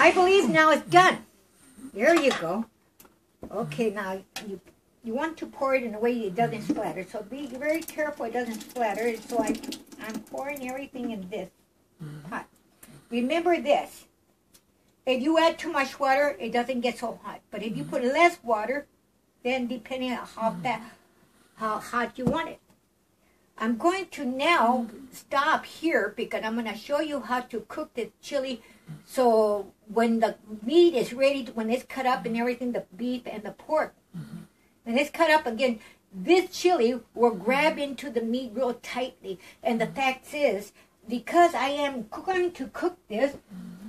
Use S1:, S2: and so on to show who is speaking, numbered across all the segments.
S1: I believe now it's done. There you go. Okay, now you want to pour it in a way it doesn't splatter. So be very careful it doesn't splatter. So I'm pouring everything in this pot. Remember this. If you add too much water, it doesn't get so hot. But if you put less water, then depending on how hot you want it. I'm going to now stop here because I'm going to show you how to cook the chili. So when the meat is ready, when it's cut up and everything, the beef and the pork, when it's cut up again, this chili will grab into the meat real tightly. And the fact is, because I am going to cook this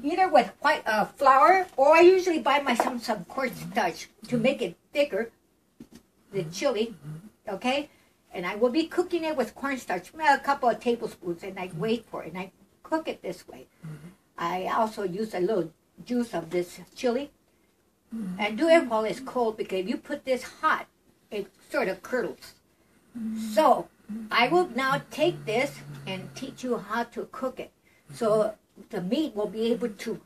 S1: either with white flour, or I usually buy myself some cornstarch to make it thicker, the chili, okay? And I will be cooking it with cornstarch, a couple of tablespoons, and I wait for it, and I cook it this way. I also use a little juice of this chili, and do it while it's cold, because if you put this hot, it sort of curdles. So I will now take this and teach you how to cook it. So the meat will be able to,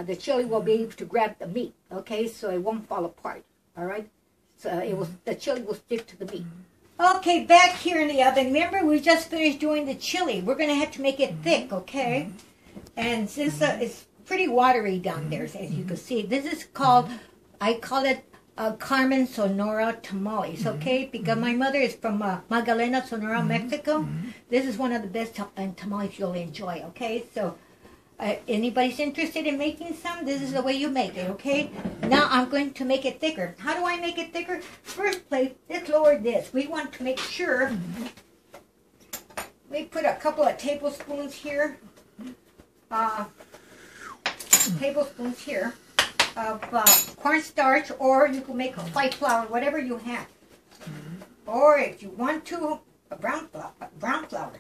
S1: the chili will be able to grab the meat, okay? So it won't fall apart, all right? So the chili will stick to the meat. Okay, back here in the oven. Remember, we just finished doing the chili. We're going to have to make it thick, okay? And since it's pretty watery down there, as you can see, this is called, I call it Carmen Sonora Tamales, okay? Because my mother is from Magdalena, Sonora, Mexico. This is one of the best tamales you'll enjoy, okay? So anybody's interested in making some, this is the way you make it, okay? Now I'm going to make it thicker. How do I make it thicker? First place, let's lower this. We want to make sure we put a couple of tablespoons here. Of cornstarch, or you can make a white flour, whatever you have. Or if you want to, a brown flour.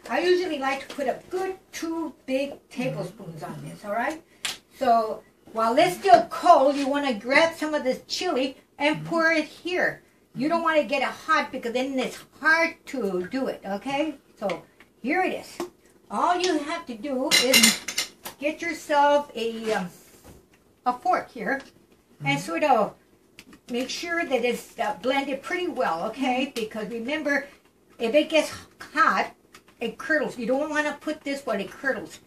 S1: I usually like to put a good 2 big tablespoons on this, all right? So while it's still cold, you want to grab some of this chili and pour it here. You don't want to get it hot because then it's hard to do it, okay? So here it is. All you have to do is get yourself a fork here and sort of make sure that it's blended pretty well, okay? Because remember, if it gets hot, it curdles. You don't want to put this when it curdles.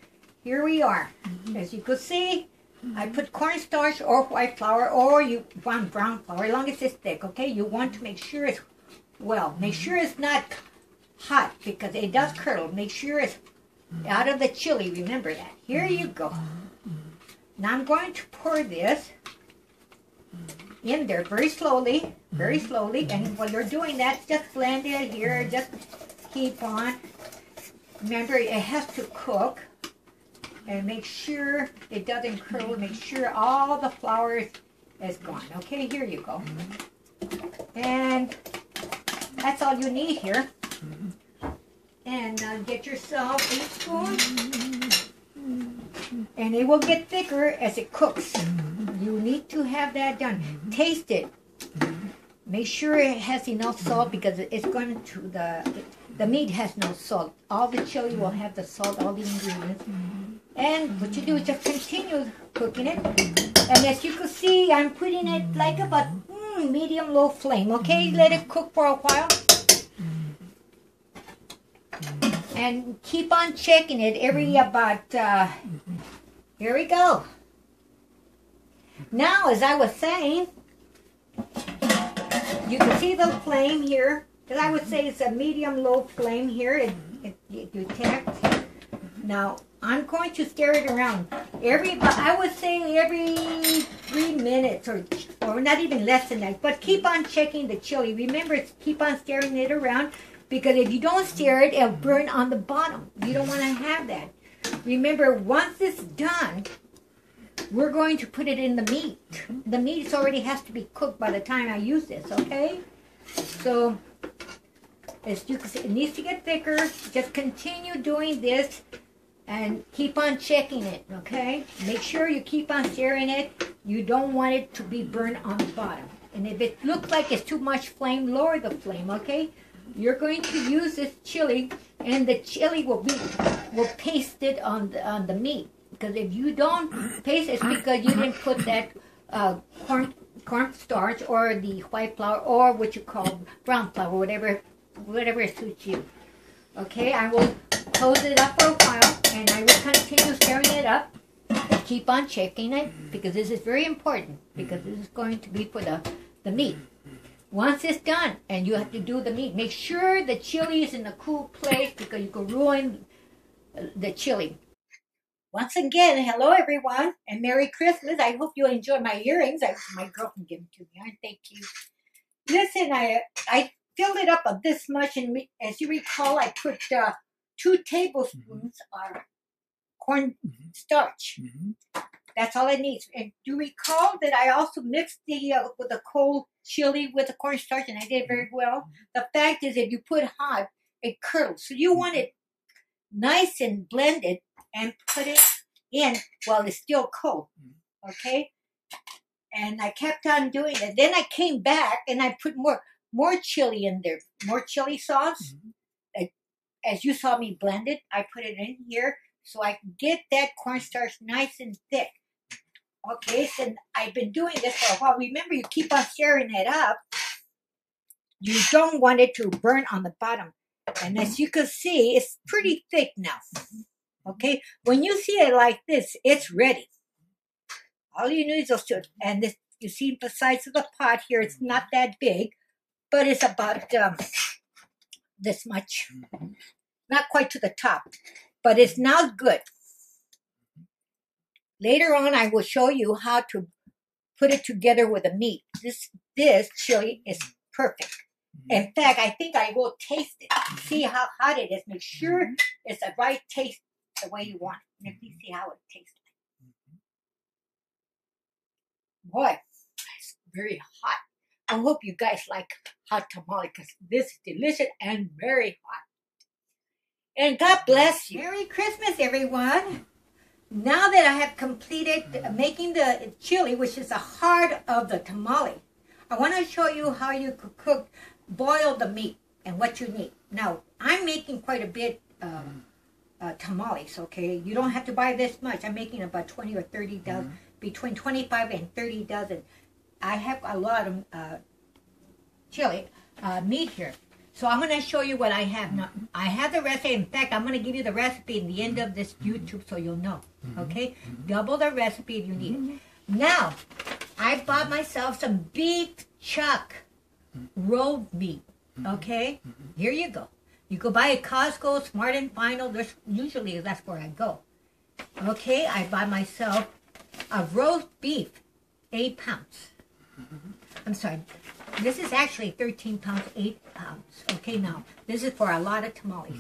S1: Here we are. As you can see, I put cornstarch or white flour, or you want brown flour, as long as it's thick, okay? You want to make sure it's, make sure it's not hot because it does curdle. Make sure it's out of the chili, remember that. Here you go. Now I'm going to pour this in there very slowly, and while you're doing that, just blend it here, just keep on. Remember, it has to cook, and make sure it doesn't curdle, make sure all the flour is gone. Okay, here you go. And that's all you need here. And get yourself a spoon. And it will get thicker as it cooks. You need to have that done. Taste it. Make sure it has enough salt because it's going to, the meat has no salt. All the chili will have the salt, all the ingredients. And what you do is just continue cooking it. And as you can see, I'm putting it like about medium-low flame. Okay, let it cook for a while. And keep on checking it every about, here we go. Now, as I was saying, you can see the flame here. Because I would say it's a medium-low flame here. You detect. Now, I'm going to stir it around. I would say every 3 minutes, or not even less than that. But keep on checking the chili. Remember, keep on stirring it around. Because if you don't stir it, it'll burn on the bottom. You don't want to have that. Remember, once it's done, we're going to put it in the meat. The meat already has to be cooked by the time I use this, okay? So, as you can see, it needs to get thicker. Just continue doing this and keep on checking it, okay? Make sure you keep on stirring it. You don't want it to be burned on the bottom. And if it looks like it's too much flame, lower the flame, okay? You're going to use this chili, and the chili will paste it on the meat. Because if you don't paste, it's because you didn't put that corn starch or the white flour or what you call brown flour, whatever suits you. Okay, I will close it up for a while, and I will continue stirring it up. Keep on shaking it, because this is very important, because this is going to be for the meat. Once it's done, and you have to do the meat, make sure the chili is in a cool place, because you can ruin the chili. Once again, hello everyone, and Merry Christmas. I hope you enjoy my earrings. My girlfriend gave them to me. Thank you. Listen, I filled it up of this much, and as you recall, I put 2 tablespoons of corn starch. That's all it needs. And do you recall that I also mixed with the cold chili with the cornstarch, and I did very well? The fact is, if you put hot, it curdles. So you want it nice and blended, and put it in while it's still cold. Okay? And I kept on doing it. Then I came back and I put more chili in there, more chili sauce. As you saw me blend it, I put it in here so I can get that cornstarch nice and thick. Okay, so I've been doing this for a while. Remember, you keep on stirring it up. You don't want it to burn on the bottom. And as you can see, it's pretty thick now. Okay, when you see it like this, it's ready. All you need is those two. And this, you see the size of the pot here, it's not that big, but it's about this much. Not quite to the top, but it's now good. Later on, I will show you how to put it together with the meat. This chili is perfect. In fact, I think I will taste it. See how hot it is. Make sure it's the right taste, the way you want it. Let me see how it tastes. Boy, it's very hot. I hope you guys like hot tamale, because this is delicious and very hot. And God bless you. Merry Christmas, everyone. Now that I have completed making the chili, which is the heart of the tamale, I want to show you how you could boil the meat and what you need. Now, I'm making quite a bit tamales, okay? You don't have to buy this much. I'm making about 20 or 30 dozen, between 25 and 30 dozen. I have a lot of chili meat here. So I'm going to show you what I have now. I have the recipe. In fact, I'm going to give you the recipe in the end of this YouTube so you'll know. Okay? Double the recipe if you need it. Now, I bought myself some beef chuck rolled meat. Okay? Here you go. You go buy at Costco, Smart and Final. Usually that's where I go. Okay? I bought myself a roast beef, 8 pounds. I'm sorry. This is actually 13 pounds, 8 pounds. Okay, now, this is for a lot of tamales.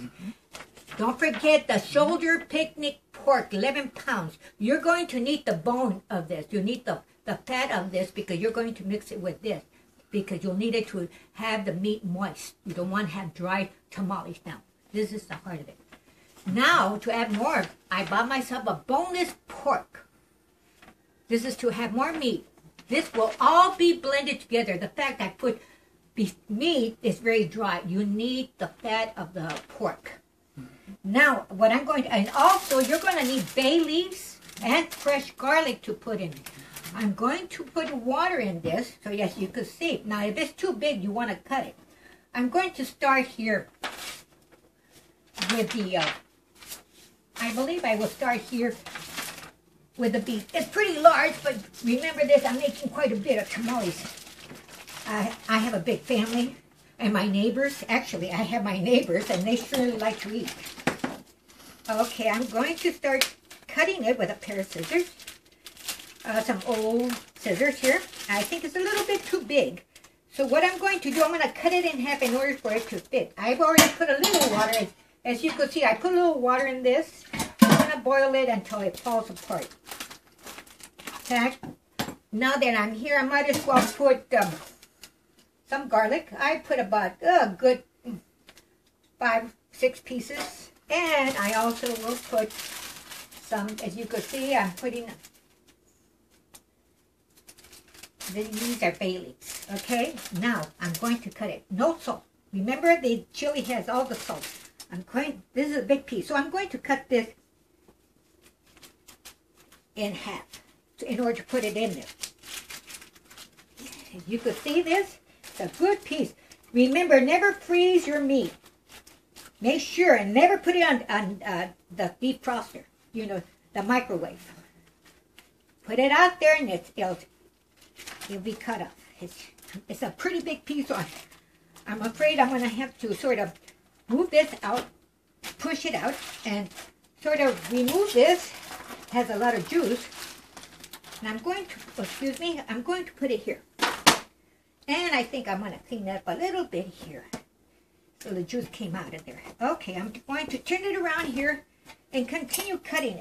S1: Don't forget the shoulder picnic pork, 11 pounds. You're going to need the bone of this. You need the fat of this, because you're going to mix it with this, because you'll need it to have the meat moist. You don't want to have dry tamales now. This is the heart of it. Now, to add more, I bought myself a boneless pork. This is to have more meat. This will all be blended together. The fact I put meat is very dry. You need the fat of the pork. Now, what I'm going to, and also you're going to need bay leaves and fresh garlic to put in. I'm going to put water in this, so yes, you can see. Now, if it's too big, you want to cut it. I'm going to start here with the, I believe I will start here with the beef. It's pretty large, but remember this, I'm making quite a bit of tamales. I have a big family, and my neighbors, actually, I have my neighbors, and they surely like to eat. Okay, I'm going to start cutting it with a pair of scissors. Some old scissors here. I think it's a little bit too big. So what I'm going to do, I'm going to cut it in half in order for it to fit. I've already put a little water, as you can see, I put a little water in this. I'm going to boil it until it falls apart. Okay. Now that I'm here, I might as well put some garlic. I put about a good 5-6 pieces. And I also will put some, as you can see, I'm putting, these are bay leaves. Okay, now I'm going to cut it. No salt. Remember, the chili has all the salt. This is a big piece. So I'm going to cut this in half in order to put it in there. You could see this. It's a good piece. Remember, never freeze your meat. Make sure and never put it on the defroster, you know, the microwave. Put it out there and it'll be cut up. It's a pretty big piece. So I'm afraid I'm going to have to sort of move this out, push it out, and sort of remove this. It has a lot of juice. And I'm going to, excuse me, I'm going to put it here. And I think I'm going to clean that up a little bit here. So the juice came out of there. Okay, I'm going to turn it around here and continue cutting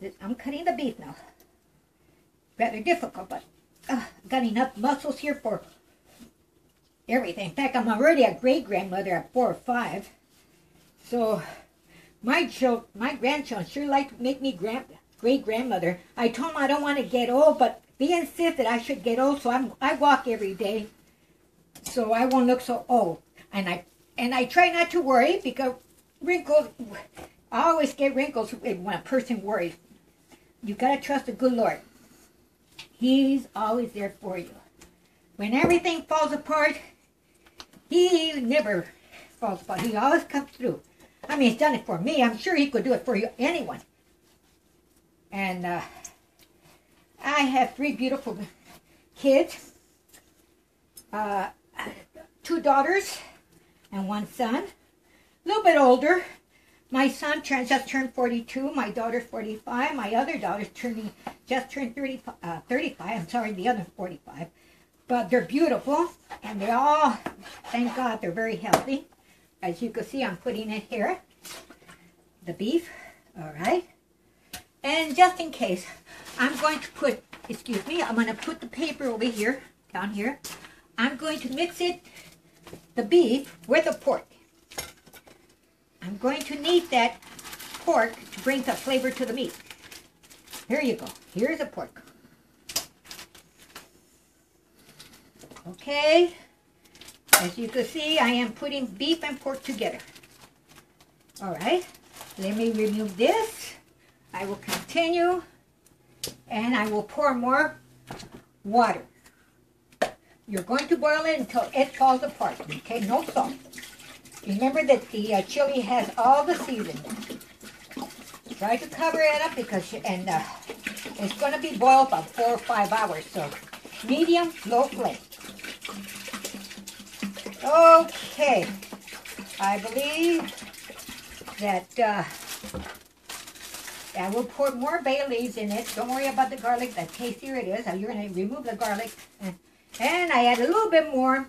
S1: it. I'm cutting the beef now. Rather difficult, but I've got enough muscles here for everything. In fact, I'm already a great-grandmother at 4 or 5. So my grandchildren sure like to make me great-grandmother. I told them I don't want to get old, but they insist that I should get old, so I walk every day, so I won't look so old. And I try not to worry, because wrinkles, I always get wrinkles when a person worries. You got to trust the good Lord. He's always there for you. When everything falls apart, He never falls apart. He always comes through. I mean, He's done it for me. I'm sure He could do it for you, anyone. And I have 3 beautiful kids, 2 daughters and 1 son, a little bit older. My son just turned 42, my daughter's 45, my other daughter's just turned 35, I'm sorry, the other's 45. But they're beautiful, and they all, thank God, they're very healthy. As you can see, I'm putting it here, the beef, all right. And just in case, I'm going to put, excuse me, I'm going to put the paper over here, down here. I'm going to mix it, the beef, with the pork. I'm going to knead that pork to bring the flavor to the meat. Here you go. Here's the pork. Okay. As you can see, I am putting beef and pork together. All right. Let me remove this. I will continue, and I will pour more water. You're going to boil it until it falls apart, okay? No salt. Remember that the chili has all the seasoning. Try to cover it up because, it's going to be boiled about 4 or 5 hours, so medium, low flame. Okay, I believe that I will pour more bay leaves in it. Don't worry about the garlic. The tastier it is. You're going to remove the garlic. And I add a little bit more.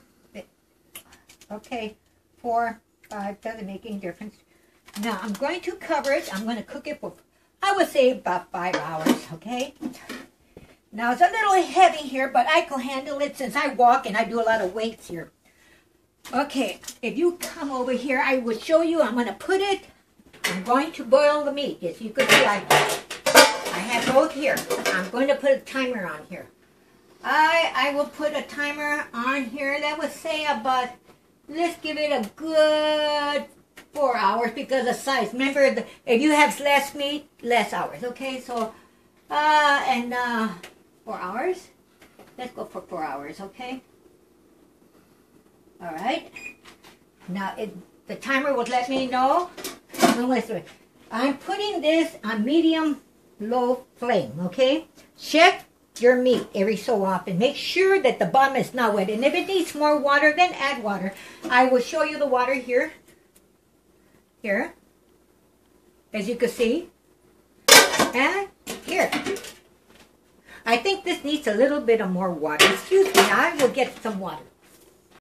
S1: Okay, 4, 5, doesn't make any difference. Now, I'm going to cover it. I'm going to cook it for, I would say, about 5 hours, okay? Now, it's a little heavy here, but I can handle it since I walk and I do a lot of weights here. Okay, if you come over here, I will show you. I'm going to put it. I'm going to boil the meat. As you can see, I have both here. I'm going to put a timer on here. I will put a timer on here that would say about, let's give it a good 4 hours because of size. Remember, if you have less meat, less hours. Okay, so, 4 hours. Let's go for 4 hours, okay? All right. Now, the timer will let me know. I'm putting this on medium-low flame, okay? Check your meat every so often. Make sure that the bottom is not wet. And if it needs more water, then add water. I will show you the water here. Here. As you can see. And here. I think this needs a little bit of more water. Excuse me, I will get some water.